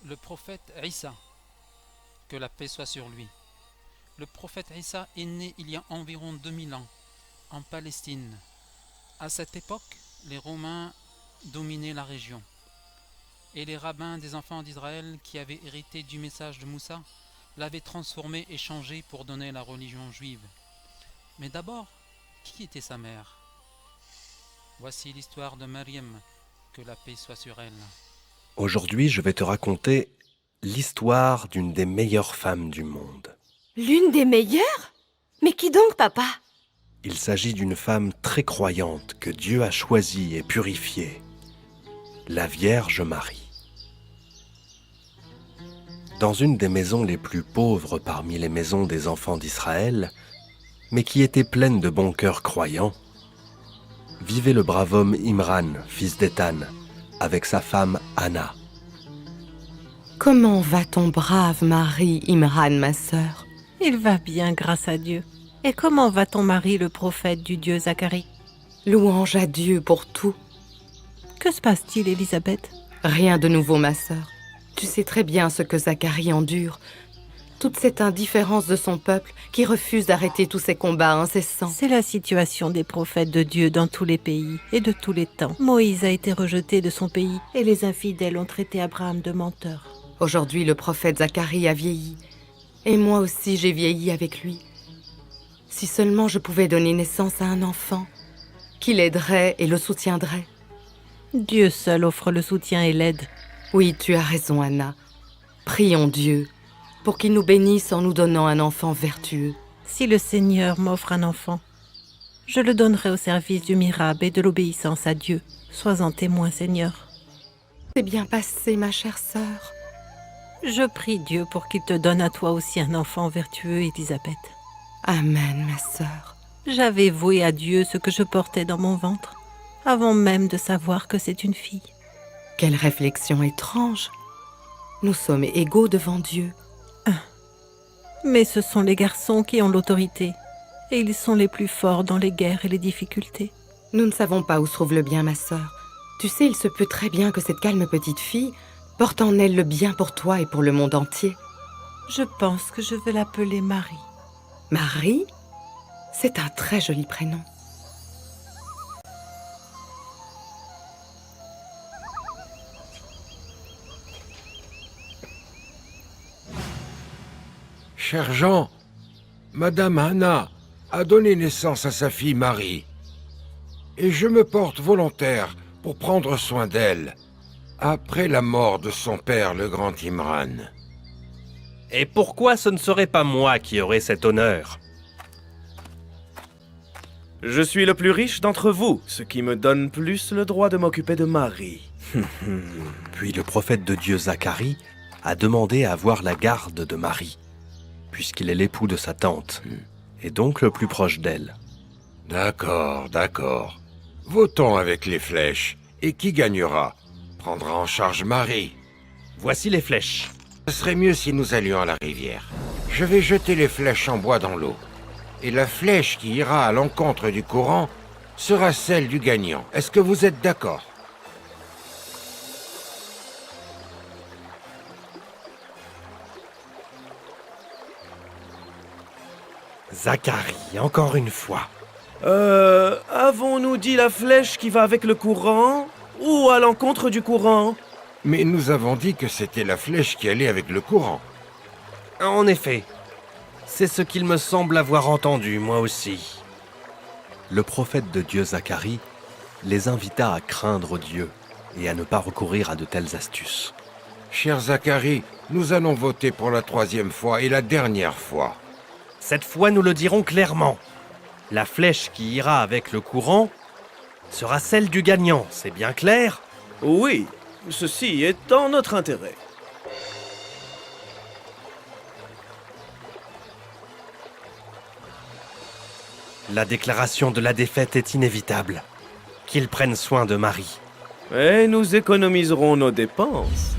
le prophète Issa, que la paix soit sur lui. Le prophète Issa est né il y a environ 2000 ans, en Palestine. À cette époque, les Romains dominaient la région, et les rabbins des enfants d'Israël qui avaient hérité du message de Moussa l'avaient transformé et changé pour donner la religion juive. Mais d'abord, qui était sa mère? Voici l'histoire de Maryam, que la paix soit sur elle. Aujourd'hui, je vais te raconter l'histoire d'une des meilleures femmes du monde. L'une des meilleures? Mais qui donc, papa? Il s'agit d'une femme très croyante que Dieu a choisie et purifiée, la Vierge Marie. Dans une des maisons les plus pauvres parmi les maisons des enfants d'Israël, mais qui était pleine de bons cœurs croyants, vivait le brave homme Imran, fils d'Étan, avec sa femme Anna. Comment va ton brave mari, Imran, ma sœur? Il va bien, grâce à Dieu. Et comment va ton mari, le prophète du Dieu Zacharie? Louange à Dieu pour tout. Que se passe-t-il, Élisabeth? Rien de nouveau, ma sœur. Tu sais très bien ce que Zacharie endure. Toute cette indifférence de son peuple qui refuse d'arrêter tous ces combats incessants. C'est la situation des prophètes de Dieu dans tous les pays et de tous les temps. Moïse a été rejeté de son pays et les infidèles ont traité Abraham de menteur. Aujourd'hui, le prophète Zacharie a vieilli. Et moi aussi, j'ai vieilli avec lui. Si seulement je pouvais donner naissance à un enfant, qui l'aiderait et le soutiendrait. Dieu seul offre le soutien et l'aide. Oui, tu as raison, Anna. Prions Dieu pour qu'il nous bénisse en nous donnant un enfant vertueux. Si le Seigneur m'offre un enfant, je le donnerai au service du miracle et de l'obéissance à Dieu. Sois-en témoin, Seigneur. C'est bien passé, ma chère sœur. Je prie Dieu pour qu'il te donne à toi aussi un enfant vertueux, Élisabeth. Amen, ma sœur. J'avais voué à Dieu ce que je portais dans mon ventre, avant même de savoir que c'est une fille. Quelle réflexion étrange. Nous sommes égaux devant Dieu. Mais ce sont les garçons qui ont l'autorité, et ils sont les plus forts dans les guerres et les difficultés. Nous ne savons pas où se trouve le bien, ma sœur. Tu sais, il se peut très bien que cette calme petite fille porte en elle le bien pour toi et pour le monde entier. Je pense que je vais l'appeler Marie. Marie? C'est un très joli prénom. Cher Jean, Madame Anna a donné naissance à sa fille Marie. Et je me porte volontaire pour prendre soin d'elle, après la mort de son père, le grand Imran. Et pourquoi ce ne serait pas moi qui aurais cet honneur? Je suis le plus riche d'entre vous, ce qui me donne plus le droit de m'occuper de Marie. Puis le prophète de Dieu Zacharie a demandé à avoir la garde de Marie, puisqu'il est l'époux de sa tante, et donc le plus proche d'elle. D'accord, d'accord. Votons avec les flèches, et qui gagnera prendra en charge Marie. Voici les flèches. Ce serait mieux si nous allions à la rivière. Je vais jeter les flèches en bois dans l'eau. Et la flèche qui ira à l'encontre du courant sera celle du gagnant. Est-ce que vous êtes d'accord? Zacharie, encore une fois. Avons-nous dit la flèche qui va avec le courant ou à l'encontre du courant? Mais nous avons dit que c'était la flèche qui allait avec le courant. En effet, c'est ce qu'il me semble avoir entendu, moi aussi. Le prophète de Dieu Zacharie les invita à craindre Dieu et à ne pas recourir à de telles astuces. Cher Zacharie, nous allons voter pour la 3e fois et la dernière fois. Cette fois, nous le dirons clairement. La flèche qui ira avec le courant sera celle du gagnant, c'est bien clair? Oui, ceci est dans notre intérêt. La déclaration de la défaite est inévitable. Qu'ils prennent soin de Marie. Et nous économiserons nos dépenses.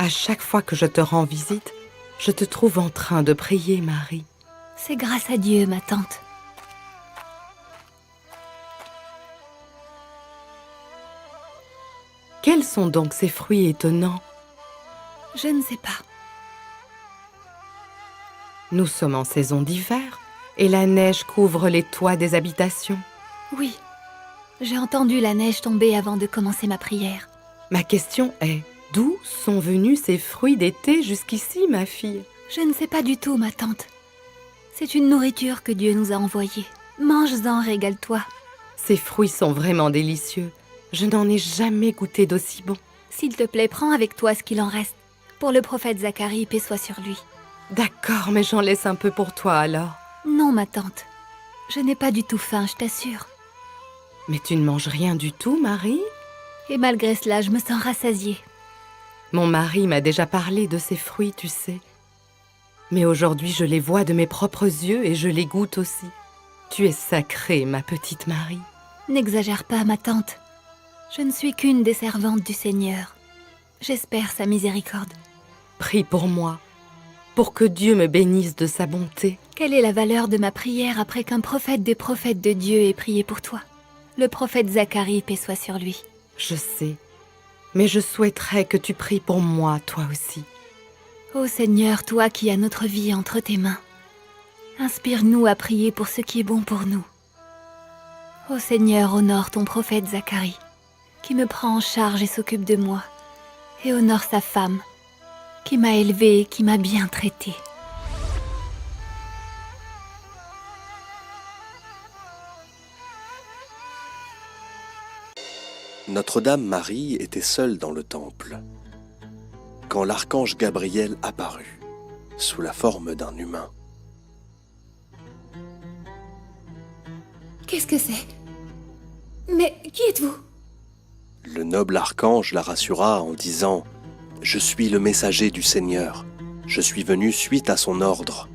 À chaque fois que je te rends visite, je te trouve en train de prier, Marie. C'est grâce à Dieu, ma tante. Quels sont donc ces fruits étonnants? Je ne sais pas. Nous sommes en saison d'hiver et la neige couvre les toits des habitations. Oui, j'ai entendu la neige tomber avant de commencer ma prière. Ma question est, d'où sont venus ces fruits d'été jusqu'ici, ma fille? Je ne sais pas du tout, ma tante. C'est une nourriture que Dieu nous a envoyée. Mange-en, régale-toi. Ces fruits sont vraiment délicieux. Je n'en ai jamais goûté d'aussi bon. S'il te plaît, prends avec toi ce qu'il en reste. Pour le prophète Zacharie, paix soit sur lui. D'accord, mais j'en laisse un peu pour toi alors. Non, ma tante. Je n'ai pas du tout faim, je t'assure. Mais tu ne manges rien du tout, Marie? Et malgré cela, je me sens rassasiée. Mon mari m'a déjà parlé de ces fruits, tu sais. Mais aujourd'hui, je les vois de mes propres yeux et je les goûte aussi. Tu es sacrée, ma petite Marie. N'exagère pas, ma tante. Je ne suis qu'une des servantes du Seigneur. J'espère sa miséricorde. Prie pour moi, pour que Dieu me bénisse de sa bonté. Quelle est la valeur de ma prière après qu'un prophète des prophètes de Dieu ait prié pour toi? Le prophète Zacharie, paix soit sur lui. Je sais, mais je souhaiterais que tu pries pour moi, toi aussi. Ô Seigneur, toi qui as notre vie entre tes mains, inspire-nous à prier pour ce qui est bon pour nous. Ô Seigneur, honore ton prophète Zacharie, qui me prend en charge et s'occupe de moi, et honore sa femme, qui m'a élevée et qui m'a bien traitée. Notre-Dame Marie était seule dans le temple, quand l'archange Gabriel apparut, sous la forme d'un humain. Qu'est-ce que c'est? Mais qui êtes-vous? Le noble archange la rassura en disant « Je suis le messager du Seigneur. Je suis venu suite à son ordre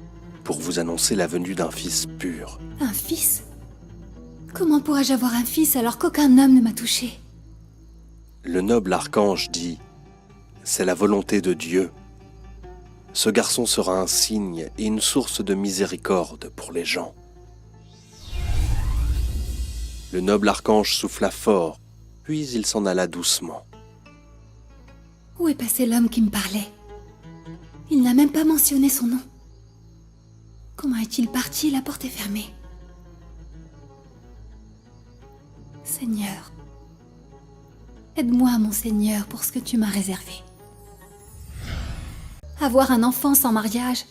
pour vous annoncer la venue d'un fils pur. Un fils? Comment pourrais-je avoir un fils alors qu'aucun homme ne m'a touché? » Le noble archange dit « C'est la volonté de Dieu. Ce garçon sera un signe et une source de miséricorde pour les gens. » Le noble archange souffla fort, puis il s'en alla doucement. Où est passé l'homme qui me parlait? Il n'a même pas mentionné son nom. Comment est-il parti? La porte est fermée. Seigneur, aide-moi, mon Seigneur, pour ce que tu m'as réservé. Avoir un enfant sans mariage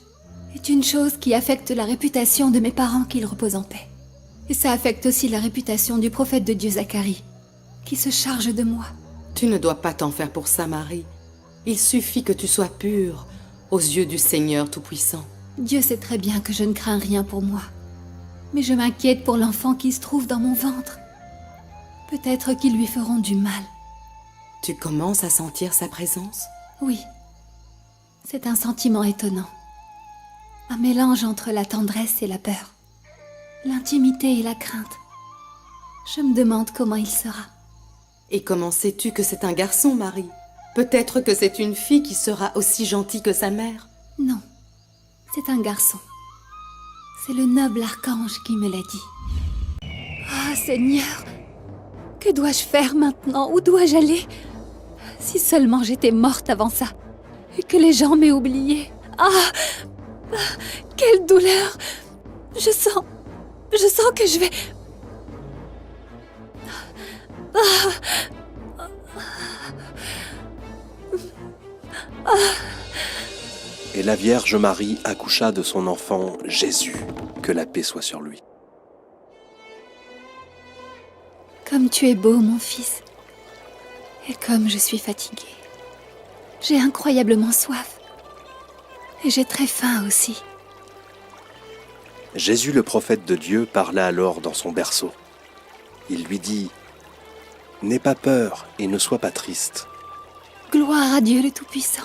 est une chose qui affecte la réputation de mes parents, qu'ils reposent en paix. Et ça affecte aussi la réputation du prophète de Dieu Zacharie, qui se charge de moi. Tu ne dois pas t'en faire pour ça, Marie. Il suffit que tu sois pure aux yeux du Seigneur Tout-Puissant. Dieu sait très bien que je ne crains rien pour moi. Mais je m'inquiète pour l'enfant qui se trouve dans mon ventre. Peut-être qu'ils lui feront du mal. Tu commences à sentir sa présence? Oui, c'est un sentiment étonnant. Un mélange entre la tendresse et la peur. L'intimité et la crainte. Je me demande comment il sera. Et comment sais-tu que c'est un garçon, Marie? Peut-être que c'est une fille qui sera aussi gentille que sa mère. Non, c'est un garçon. C'est le noble archange qui me l'a dit. Ah, Seigneur, que dois-je faire maintenant? Où dois-je aller? Si seulement j'étais morte avant ça, et que les gens m'aient oubliée. Ah, quelle douleur! Je sens que je vais... Et la Vierge Marie accoucha de son enfant Jésus, que la paix soit sur lui. Comme tu es beau, mon fils. Et comme je suis fatiguée. J'ai incroyablement soif. Et j'ai très faim aussi. Jésus le prophète de Dieu parla alors dans son berceau. Il lui dit « N'aie pas peur et ne sois pas triste. Gloire à Dieu le Tout-Puissant.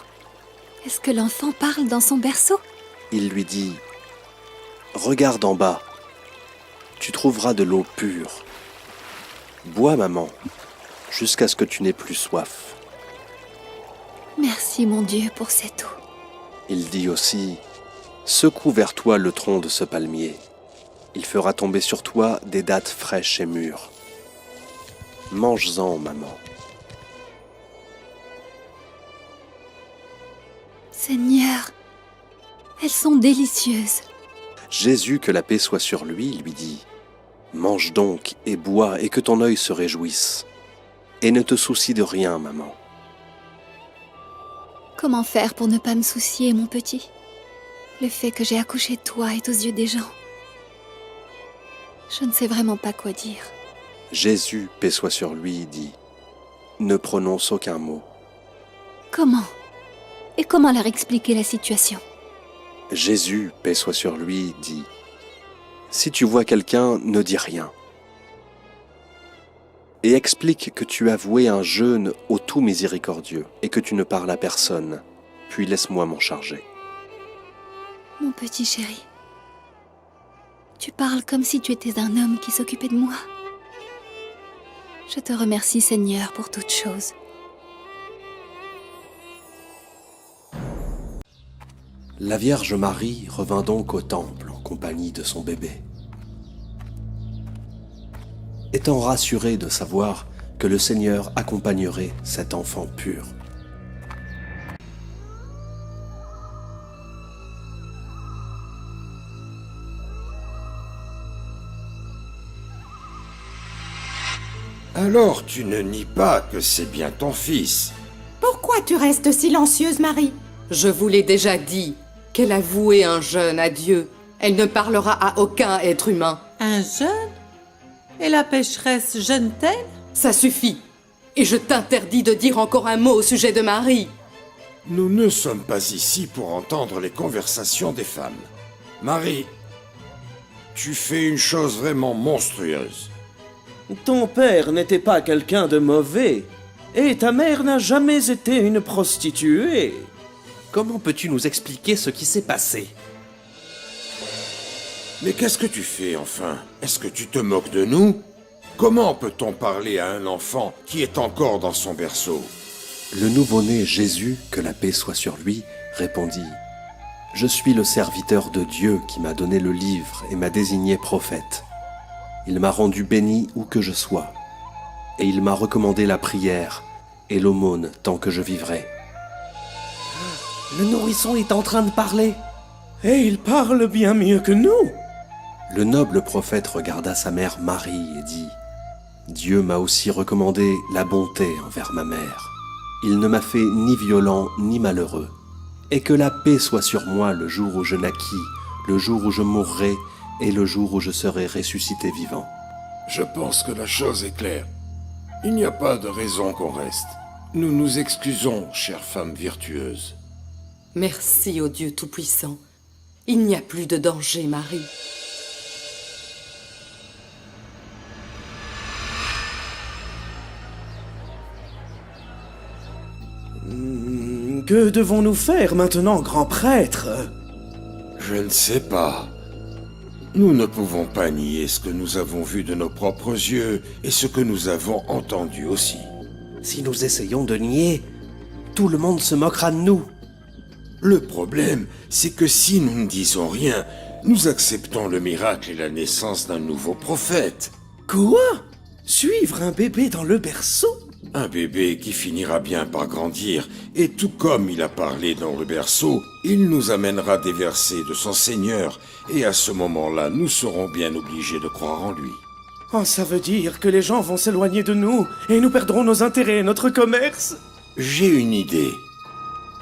Est-ce que l'enfant parle dans son berceau? » Il lui dit « Regarde en bas, tu trouveras de l'eau pure. Bois, maman, jusqu'à ce que tu n'aies plus soif. » Merci mon Dieu pour cette eau. Il dit aussi, « Secoue vers toi le tronc de ce palmier. Il fera tomber sur toi des dattes fraîches et mûres. Mange-en, maman. » Seigneur, elles sont délicieuses. Jésus, que la paix soit sur lui, lui dit, « Mange donc et bois et que ton œil se réjouisse. Et ne te soucie de rien, maman. » Comment faire pour ne pas me soucier, mon petit? Le fait que j'ai accouché de toi est aux yeux des gens. Je ne sais vraiment pas quoi dire. Jésus, paix soit sur lui, dit, « Ne prononce aucun mot. » Comment? Et comment leur expliquer la situation? Jésus, paix soit sur lui, dit, « Si tu vois quelqu'un, ne dis rien. Et explique que tu as voué un jeûne au tout miséricordieux et que tu ne parles à personne, puis laisse-moi m'en charger. » Mon petit chéri, tu parles comme si tu étais un homme qui s'occupait de moi. Je te remercie, Seigneur, pour toutes choses. La Vierge Marie revint donc au temple en compagnie de son bébé. Étant rassurée de savoir que le Seigneur accompagnerait cet enfant pur. Alors tu ne nies pas que c'est bien ton fils. Pourquoi tu restes silencieuse, Marie? Je vous l'ai déjà dit, qu'elle a voué un jeûne à Dieu. Elle ne parlera à aucun être humain. Un jeûne? Et la pécheresse jeûne-t-elle? Ça suffit. Et je t'interdis de dire encore un mot au sujet de Marie. Nous ne sommes pas ici pour entendre les conversations des femmes. Marie, tu fais une chose vraiment monstrueuse. Ton père n'était pas quelqu'un de mauvais, et ta mère n'a jamais été une prostituée. Comment peux-tu nous expliquer ce qui s'est passé? Mais qu'est-ce que tu fais enfin? Est-ce que tu te moques de nous? Comment peut-on parler à un enfant qui est encore dans son berceau? Le nouveau-né Jésus, que la paix soit sur lui, répondit, « Je suis le serviteur de Dieu qui m'a donné le livre et m'a désigné prophète. Il m'a rendu béni où que je sois, et il m'a recommandé la prière et l'aumône tant que je vivrai. » Le nourrisson est en train de parler, et il parle bien mieux que nous. Le noble prophète regarda sa mère Marie et dit, « Dieu m'a aussi recommandé la bonté envers ma mère. Il ne m'a fait ni violent ni malheureux. Et que la paix soit sur moi le jour où je naquis, le jour où je mourrai et le jour où je serai ressuscité vivant. » Je pense que la chose est claire. Il n'y a pas de raison qu'on reste. Nous nous excusons, chère femme virtueuse. Merci au Dieu Tout-Puissant. Il n'y a plus de danger, Marie. Que devons-nous faire maintenant, grand prêtre? Je ne sais pas. Nous ne pouvons pas nier ce que nous avons vu de nos propres yeux et ce que nous avons entendu aussi. Si nous essayons de nier, tout le monde se moquera de nous. Le problème, c'est que si nous ne disons rien, nous acceptons le miracle et la naissance d'un nouveau prophète. Quoi? Suivre un bébé dans le berceau? Un bébé qui finira bien par grandir, et tout comme il a parlé dans le berceau, il nous amènera des versets de son Seigneur, et à ce moment-là, nous serons bien obligés de croire en lui. Oh, ça veut dire que les gens vont s'éloigner de nous, et nous perdrons nos intérêts et notre commerce. J'ai une idée.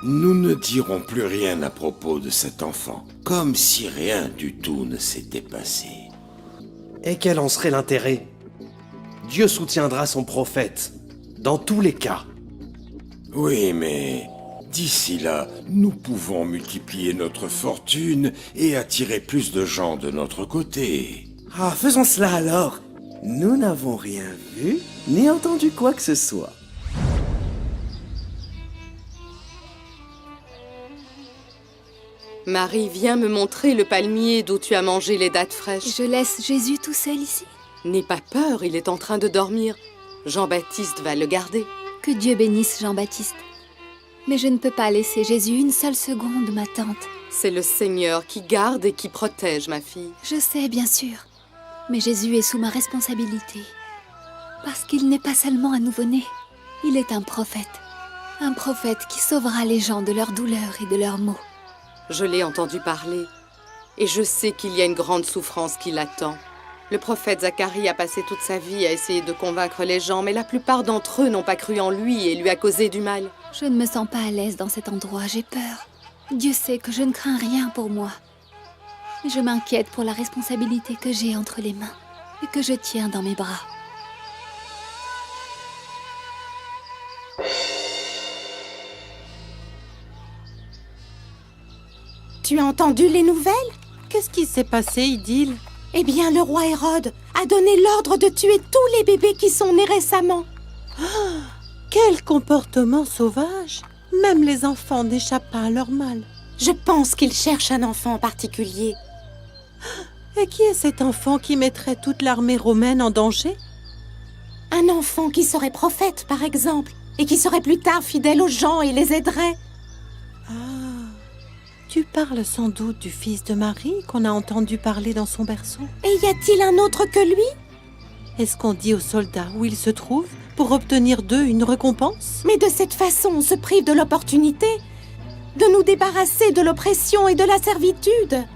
Nous ne dirons plus rien à propos de cet enfant, comme si rien du tout ne s'était passé. Et quel en serait l'intérêt? Dieu soutiendra son prophète, dans tous les cas. Oui, mais d'ici là, nous pouvons multiplier notre fortune et attirer plus de gens de notre côté. Ah, faisons cela alors. Nous n'avons rien vu, ni entendu quoi que ce soit. Marie, viens me montrer le palmier d'où tu as mangé les dattes fraîches. Je laisse Jésus tout seul ici? N'aie pas peur, il est en train de dormir. Jean-Baptiste va le garder. Que Dieu bénisse Jean-Baptiste. Mais je ne peux pas laisser Jésus une seule seconde, ma tante. C'est le Seigneur qui garde et qui protège ma fille. Je sais, bien sûr. Mais Jésus est sous ma responsabilité. Parce qu'il n'est pas seulement un nouveau-né. Il est un prophète. Un prophète qui sauvera les gens de leurs douleurs et de leurs maux. Je l'ai entendu parler. Et je sais qu'il y a une grande souffrance qui l'attend. Le prophète Zacharie a passé toute sa vie à essayer de convaincre les gens, mais la plupart d'entre eux n'ont pas cru en lui et lui a causé du mal. Je ne me sens pas à l'aise dans cet endroit, j'ai peur. Dieu sait que je ne crains rien pour moi. Mais je m'inquiète pour la responsabilité que j'ai entre les mains et que je tiens dans mes bras. Tu as entendu les nouvelles? Qu'est-ce qui s'est passé, Idylle? Eh bien, le roi Hérode a donné l'ordre de tuer tous les bébés qui sont nés récemment. Quel comportement sauvage! Même les enfants n'échappent pas à leur mal. Je pense qu'il cherche un enfant en particulier. Et qui est cet enfant qui mettrait toute l'armée romaine en danger? Un enfant qui serait prophète, par exemple, et qui serait plus tard fidèle aux gens et les aiderait. Ah, tu parles sans doute du fils de Marie qu'on a entendu parler dans son berceau. Et y a-t-il un autre que lui? Est-ce qu'on dit aux soldats où il se trouve pour obtenir d'eux une récompense? Mais de cette façon, on se prive de l'opportunité de nous débarrasser de l'oppression et de la servitude.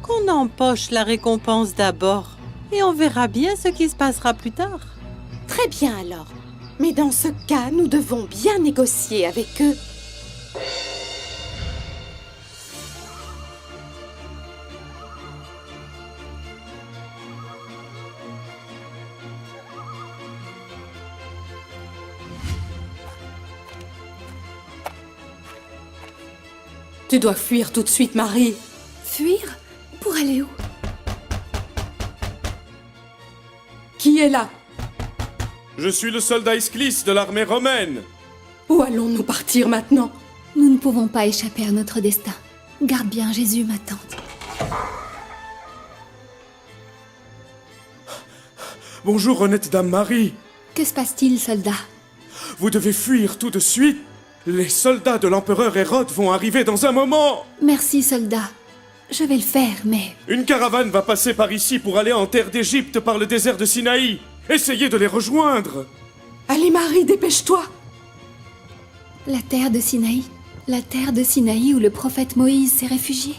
Qu'on empoche la récompense d'abord, et on verra bien ce qui se passera plus tard. Très bien alors. Mais dans ce cas, nous devons bien négocier avec eux. Tu dois fuir tout de suite, Marie. Fuir? Pour aller où? Qui est là? Je suis le soldat Isclis de l'armée romaine. Où allons-nous partir maintenant? Nous ne pouvons pas échapper à notre destin. Garde bien Jésus, ma tante. Bonjour, honnête dame Marie. Que se passe-t-il, soldat? Vous devez fuir tout de suite. Les soldats de l'empereur Hérode vont arriver dans un moment. Merci, soldat. Je vais le faire, mais... Une caravane va passer par ici pour aller en terre d'Égypte par le désert de Sinaï. Essayez de les rejoindre. Allez, Marie, dépêche-toi. La terre de Sinaï? La terre de Sinaï où le prophète Moïse s'est réfugié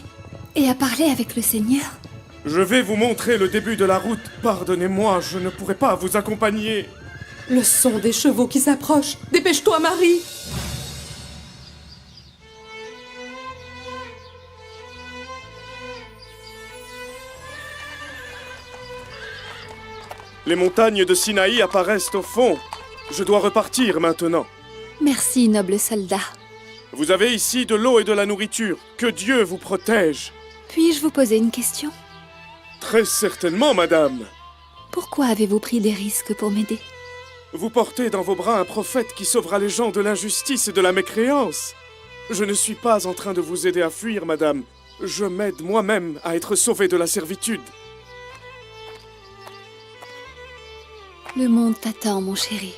et a parlé avec le Seigneur? Je vais vous montrer le début de la route. Pardonnez-moi, je ne pourrai pas vous accompagner. Le son des chevaux qui s'approchent. Dépêche-toi, Marie. Les montagnes de Sinaï apparaissent au fond. Je dois repartir maintenant. Merci, noble soldat. Vous avez ici de l'eau et de la nourriture. Que Dieu vous protège. Puis-je vous poser une question? Très certainement, madame. Pourquoi avez-vous pris des risques pour m'aider? Vous portez dans vos bras un prophète qui sauvera les gens de l'injustice et de la mécréance. Je ne suis pas en train de vous aider à fuir, madame. Je m'aide moi-même à être sauvé de la servitude. Le monde t'attend, mon chéri,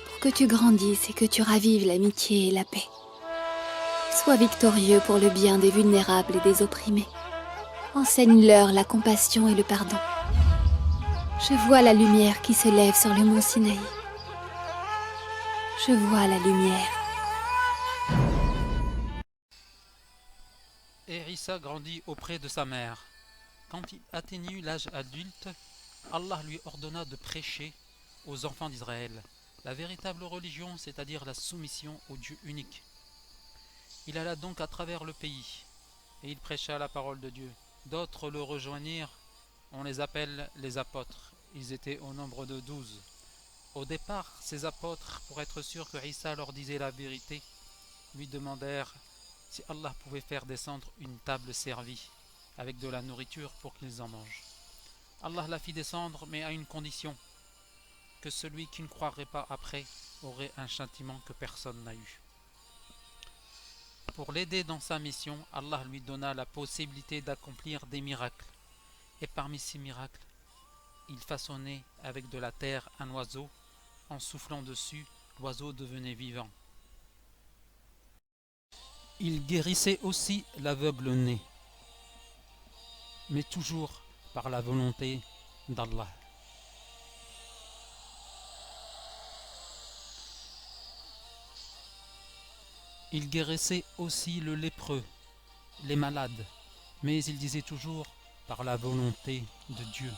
pour que tu grandisses et que tu ravives l'amitié et la paix. Sois victorieux pour le bien des vulnérables et des opprimés. Enseigne-leur la compassion et le pardon. Je vois la lumière qui se lève sur le mont Sinaï. Je vois la lumière. Et Issa grandit auprès de sa mère. Quand il atteignit l'âge adulte, Allah lui ordonna de prêcher aux enfants d'Israël la véritable religion, c'est-à-dire la soumission au Dieu unique. Il alla donc à travers le pays, et il prêcha la parole de Dieu. D'autres le rejoignirent, on les appelle les apôtres. Ils étaient au nombre de 12. Au départ, ces apôtres, pour être sûrs que Issa leur disait la vérité, lui demandèrent si Allah pouvait faire descendre une table servie avec de la nourriture pour qu'ils en mangent. Allah la fit descendre, mais à une condition, que celui qui ne croirait pas après aurait un châtiment que personne n'a eu. Pour l'aider dans sa mission, Allah lui donna la possibilité d'accomplir des miracles. Et parmi ces miracles, il façonnait avec de la terre un oiseau. En soufflant dessus, l'oiseau devenait vivant. Il guérissait aussi l'aveugle-né, mais toujours par la volonté d'Allah. Il guérissait aussi le lépreux, les malades, mais il disait toujours par la volonté de Dieu.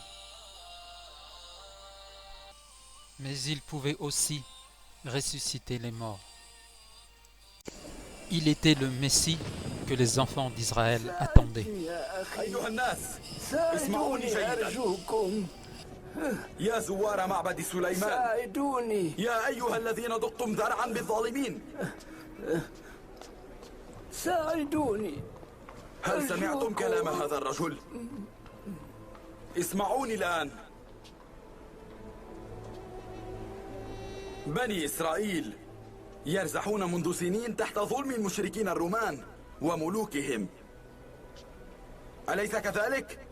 Mais il pouvait aussi ressusciter les morts. Il était le Messie que les enfants d'Israël attendaient. يا زوار معبد سليمان ساعدوني يا أيها الذين ضقتم ذرعا بالظالمين ساعدوني هل سمعتم كلام هذا الرجل؟ اسمعوني الآن. بني إسرائيل يرزحون منذ سنين تحت ظلم المشركين الرومان وملوكهم، أليس كذلك؟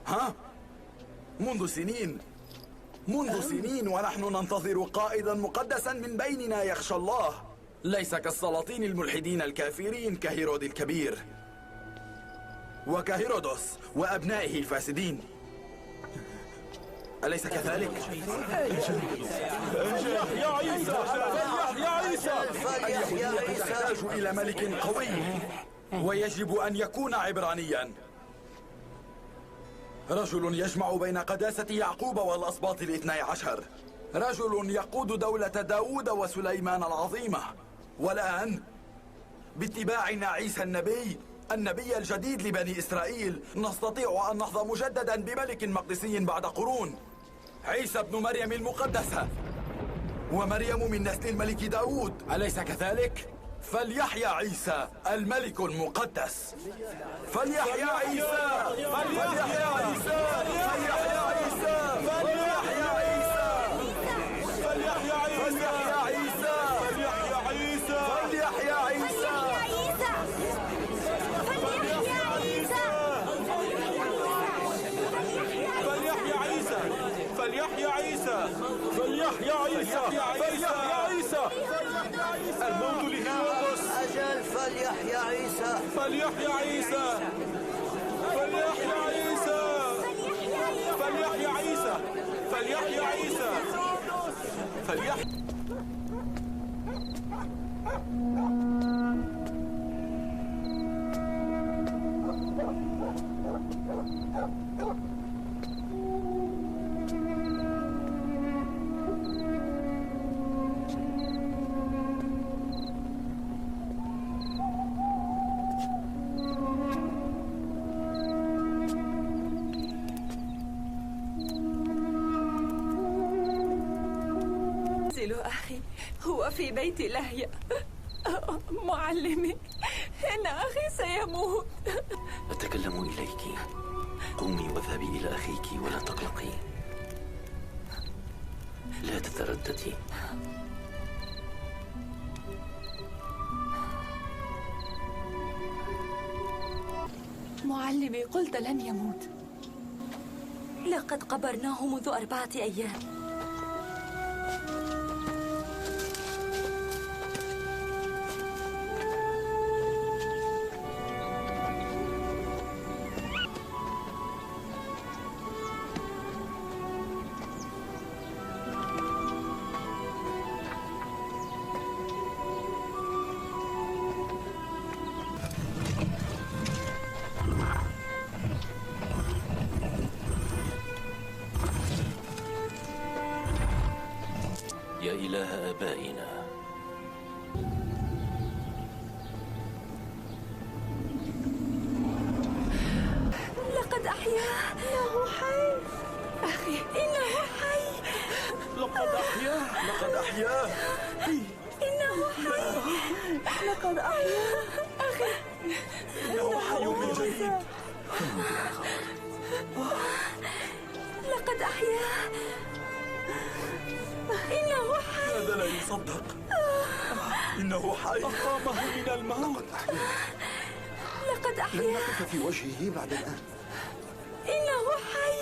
ها؟ منذ سنين ونحن ننتظر قائدا مقدسا من بيننا يخشى الله، ليس كالسلاطين الملحدين الكافرين كهيرود الكبير وكهيرودوس وأبنائه الفاسدين، أليس كذلك؟ يا عيسى يا عيسى اليهودية تحتاج إلى ملك قوي ويجب أن يكون عبرانيا، رجل يجمع بين قداسة يعقوب والأسباط ال12، رجل يقود دولة داود وسليمان العظيمة، والآن باتباعنا عيسى النبي الجديد لبني إسرائيل نستطيع أن نحظى مجددا بملك مقدسي بعد قرون، عيسى ابن مريم المقدسة، ومريم من نسل الملك داود، أليس كذلك؟ فليحيا عيسى الملك المقدس، فليحيا عيسى، فليحيا عيسى، فليحيا عيسى، فليحيا عيسى، فليحيا عيسى، فليحيا عيسى، فليحيا عيسى، فليحيا عيسى، فليحيا عيسى، فليحيا عيسى، فليحيا عيسى، فليحيا عيسى، الموت لهيرودوس، أجل فليحيا عيسى، فليحيا عيسى، فليحيا عيسى، فليحيا عيسى، فليحيا عيسى، فليحيا أخي هو في بيت لهيا. معلمي إن أخي سيموت. أتكلم إليك، قومي واذهبي إلى أخيك ولا تقلقي، لا تترددي. معلمي قلت لن يموت. لقد قبرناه منذ 4 أيام. يا إله آبائنا، لقد أحياه. إنه حي. أخي إنه حي. لقد أحياه، لقد أحياه، إنه حي. لقد أحياه. أخي إنه حي من جديد. لقد أحياه. إنه حي. هذا لا يصدق. إنه حي. أقامه من الموت. لقد أحياه. لن نقف في وجهه بعد الآن. إنه حي.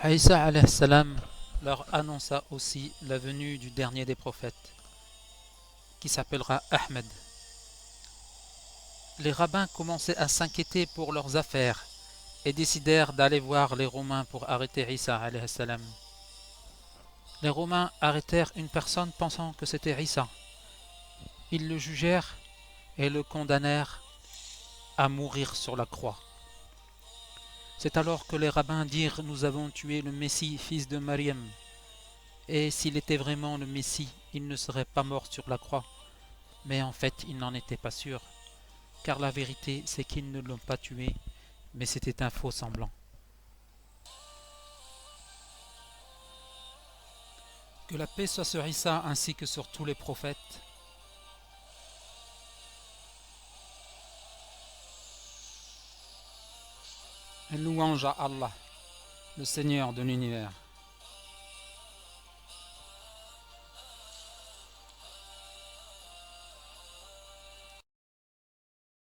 Isa alayhi salam leur annonça aussi la venue du dernier des prophètes, qui s'appellera Ahmed. Les rabbins commençaient à s'inquiéter pour leurs affaires et décidèrent d'aller voir les Romains pour arrêter Isa alayhi salam. Les Romains arrêtèrent une personne pensant que c'était Isa. Ils le jugèrent et le condamnèrent à mourir sur la croix. C'est alors que les rabbins dirent: nous avons tué le Messie, fils de Mariam. Et s'il était vraiment le Messie, il ne serait pas mort sur la croix. Mais en fait, ils n'en étaient pas sûrs, car la vérité, c'est qu'ils ne l'ont pas tué, mais c'était un faux semblant. Que la paix soit sur Isa ainsi que sur tous les prophètes. Louange à Allah, le Seigneur de l'univers.